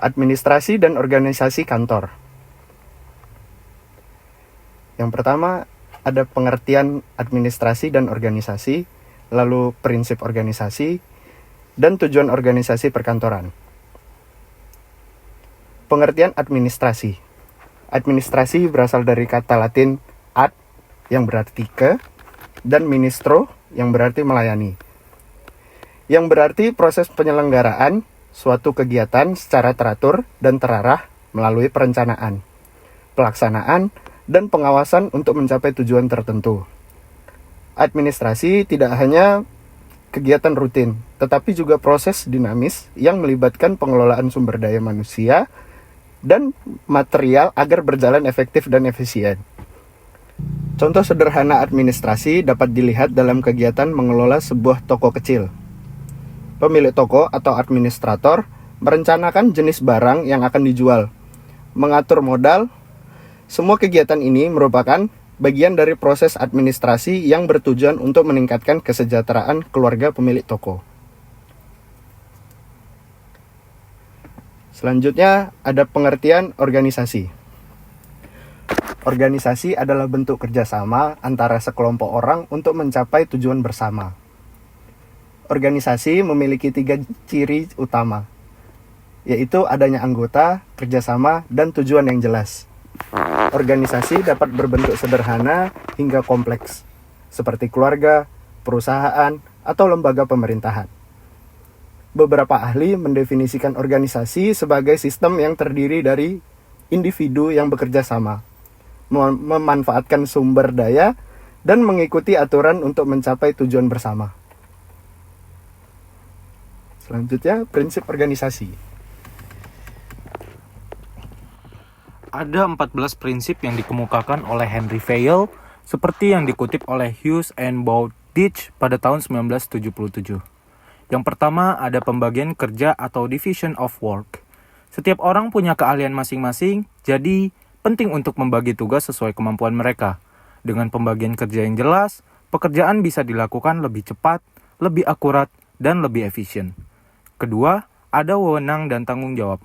Administrasi dan organisasi kantor. Yang pertama, ada pengertian administrasi dan organisasi, lalu prinsip organisasi, dan tujuan organisasi perkantoran. Pengertian administrasi. Administrasi berasal dari kata Latin ad, yang berarti ke, dan ministro, yang berarti melayani. Yang berarti proses penyelenggaraan suatu kegiatan secara teratur dan terarah melalui perencanaan, pelaksanaan, dan pengawasan untuk mencapai tujuan tertentu. Administrasi tidak hanya kegiatan rutin, tetapi juga proses dinamis yang melibatkan pengelolaan sumber daya manusia dan material agar berjalan efektif dan efisien. Contoh sederhana administrasi dapat dilihat dalam kegiatan mengelola sebuah toko kecil. Pemilik toko atau administrator merencanakan jenis barang yang akan dijual, mengatur modal. Semua kegiatan ini merupakan bagian dari proses administrasi yang bertujuan untuk meningkatkan kesejahteraan keluarga pemilik toko. Selanjutnya ada pengertian organisasi. Organisasi adalah bentuk kerjasama antara sekelompok orang untuk mencapai tujuan bersama. Organisasi memiliki 3 ciri utama, yaitu adanya anggota, kerjasama, dan tujuan yang jelas. Organisasi dapat berbentuk sederhana hingga kompleks, seperti keluarga, perusahaan, atau lembaga pemerintahan. Beberapa ahli mendefinisikan organisasi sebagai sistem yang terdiri dari individu yang bekerja sama, memanfaatkan sumber daya, dan mengikuti aturan untuk mencapai tujuan bersama. Selanjutnya, prinsip organisasi. Ada 14 prinsip yang dikemukakan oleh Henry Fayol seperti yang dikutip oleh Hughes and Bowditch pada tahun 1977. Yang pertama ada pembagian kerja atau division of work. Setiap orang punya keahlian masing-masing, jadi penting untuk membagi tugas sesuai kemampuan mereka. Dengan pembagian kerja yang jelas, pekerjaan bisa dilakukan lebih cepat, lebih akurat, dan lebih efisien. Kedua, ada wewenang dan tanggung jawab.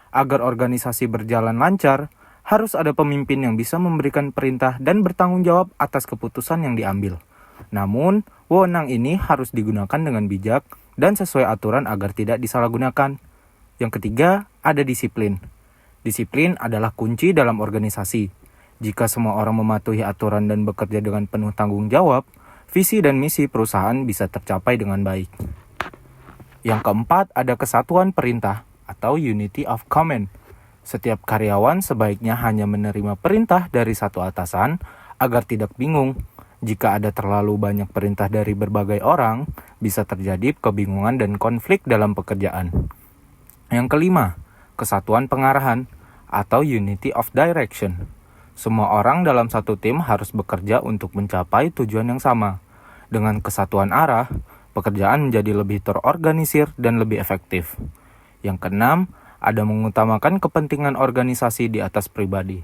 Agar organisasi berjalan lancar, harus ada pemimpin yang bisa memberikan perintah dan bertanggung jawab atas keputusan yang diambil. Namun, wewenang ini harus digunakan dengan bijak dan sesuai aturan agar tidak disalahgunakan. Yang ketiga, ada disiplin. Disiplin adalah kunci dalam organisasi. Jika semua orang mematuhi aturan dan bekerja dengan penuh tanggung jawab, visi dan misi perusahaan bisa tercapai dengan baik. Yang keempat, ada kesatuan perintah atau unity of command. Setiap karyawan sebaiknya hanya menerima perintah dari satu atasan agar tidak bingung. Jika ada terlalu banyak perintah dari berbagai orang, bisa terjadi kebingungan dan konflik dalam pekerjaan. Yang kelima, kesatuan pengarahan atau unity of direction. Semua orang dalam satu tim harus bekerja untuk mencapai tujuan yang sama. Dengan kesatuan arah, pekerjaan menjadi lebih terorganisir dan lebih efektif. Yang keenam, ada mengutamakan kepentingan organisasi di atas pribadi.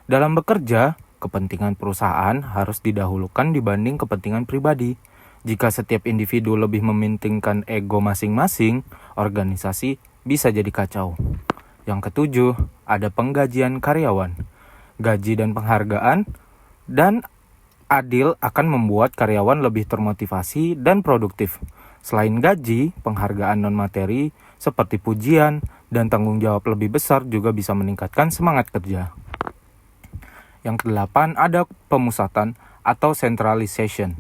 Dalam bekerja, kepentingan perusahaan harus didahulukan dibanding kepentingan pribadi. Jika setiap individu lebih mementingkan ego masing-masing, organisasi bisa jadi kacau. Yang ketujuh, ada penggajian karyawan. Gaji dan penghargaan dan adil akan membuat karyawan lebih termotivasi dan produktif. Selain gaji, penghargaan non-materi seperti pujian dan tanggung jawab lebih besar juga bisa meningkatkan semangat kerja. Yang kedelapan, ada pemusatan atau centralization.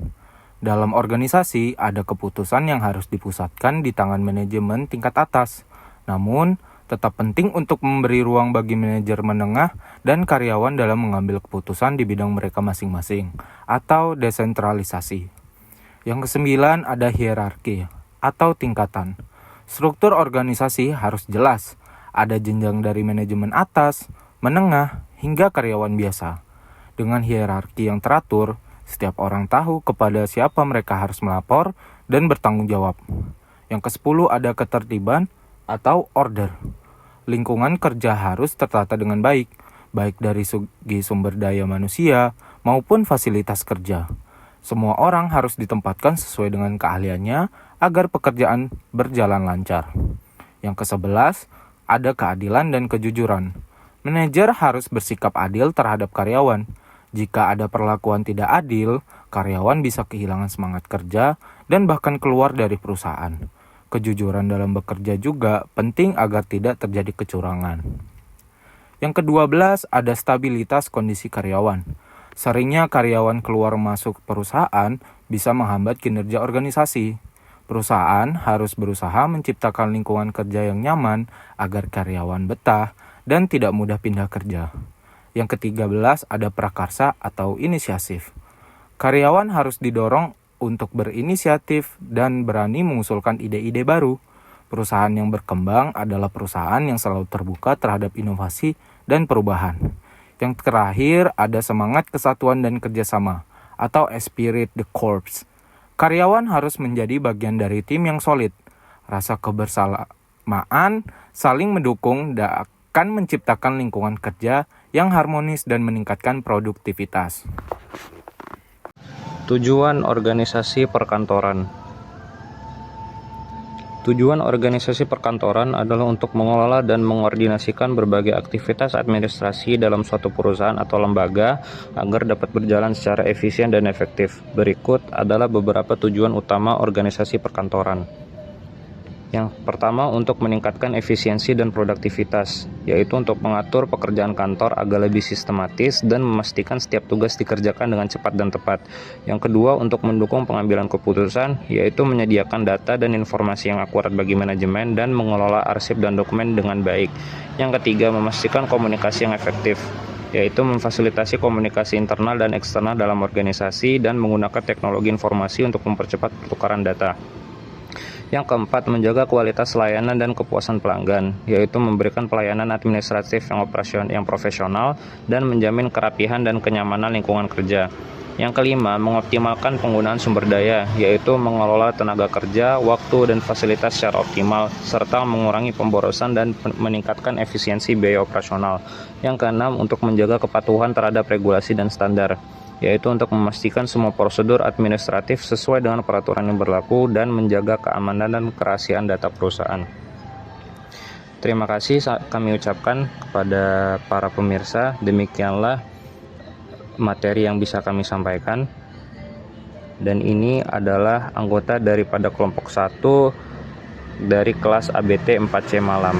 Dalam organisasi, ada keputusan yang harus dipusatkan di tangan manajemen tingkat atas. Namun, tetap penting untuk memberi ruang bagi manajer menengah dan karyawan dalam mengambil keputusan di bidang mereka masing-masing, atau desentralisasi. Yang kesembilan, ada hierarki atau tingkatan. Struktur organisasi harus jelas. Ada jenjang dari manajemen atas, menengah, hingga karyawan biasa. Dengan hierarki yang teratur, setiap orang tahu kepada siapa mereka harus melapor dan bertanggung jawab. Yang ke-10 ada ketertiban atau order. Lingkungan kerja harus tertata dengan baik dari segi sumber daya manusia maupun fasilitas kerja. Semua orang harus ditempatkan sesuai dengan keahliannya agar pekerjaan berjalan lancar. Yang ke-11, ada keadilan dan kejujuran. Manajer harus bersikap adil terhadap karyawan. Jika ada perlakuan tidak adil, karyawan bisa kehilangan semangat kerja dan bahkan keluar dari perusahaan. Kejujuran dalam bekerja juga penting agar tidak terjadi kecurangan. Yang ke-12, ada stabilitas kondisi karyawan. Seringnya karyawan keluar masuk perusahaan bisa menghambat kinerja organisasi. Perusahaan harus berusaha menciptakan lingkungan kerja yang nyaman agar karyawan betah dan tidak mudah pindah kerja. Yang ke-13, ada prakarsa atau inisiatif. Karyawan harus didorong untuk berinisiatif dan berani mengusulkan ide-ide baru. Perusahaan yang berkembang adalah perusahaan yang selalu terbuka terhadap inovasi dan perubahan. Yang terakhir, ada semangat kesatuan dan kerjasama atau esprit de corps. Karyawan harus menjadi bagian dari tim yang solid. Rasa kebersamaan, saling mendukung akan menciptakan lingkungan kerja yang harmonis dan meningkatkan produktivitas. Tujuan organisasi perkantoran. Tujuan organisasi perkantoran adalah untuk mengelola dan mengkoordinasikan berbagai aktivitas administrasi dalam suatu perusahaan atau lembaga agar dapat berjalan secara efisien dan efektif. Berikut adalah beberapa tujuan utama organisasi perkantoran. Yang pertama, untuk meningkatkan efisiensi dan produktivitas, yaitu untuk mengatur pekerjaan kantor agar lebih sistematis dan memastikan setiap tugas dikerjakan dengan cepat dan tepat. Yang kedua, untuk mendukung pengambilan keputusan, yaitu menyediakan data dan informasi yang akurat bagi manajemen dan mengelola arsip dan dokumen dengan baik. Yang ketiga, memastikan komunikasi yang efektif, yaitu memfasilitasi komunikasi internal dan eksternal dalam organisasi dan menggunakan teknologi informasi untuk mempercepat pertukaran data. Yang keempat, menjaga kualitas layanan dan kepuasan pelanggan, yaitu memberikan pelayanan administratif yang profesional dan menjamin kerapihan dan kenyamanan lingkungan kerja. Yang kelima, mengoptimalkan penggunaan sumber daya, yaitu mengelola tenaga kerja, waktu, dan fasilitas secara optimal, serta mengurangi pemborosan dan meningkatkan efisiensi biaya operasional. Yang keenam, untuk menjaga kepatuhan terhadap regulasi dan standar, yaitu untuk memastikan semua prosedur administratif sesuai dengan peraturan yang berlaku dan menjaga keamanan dan kerahasiaan data perusahaan. Terima kasih kami ucapkan kepada para pemirsa. Demikianlah materi yang bisa kami sampaikan. Dan ini adalah anggota daripada kelompok 1 dari kelas ABT 4C Malam.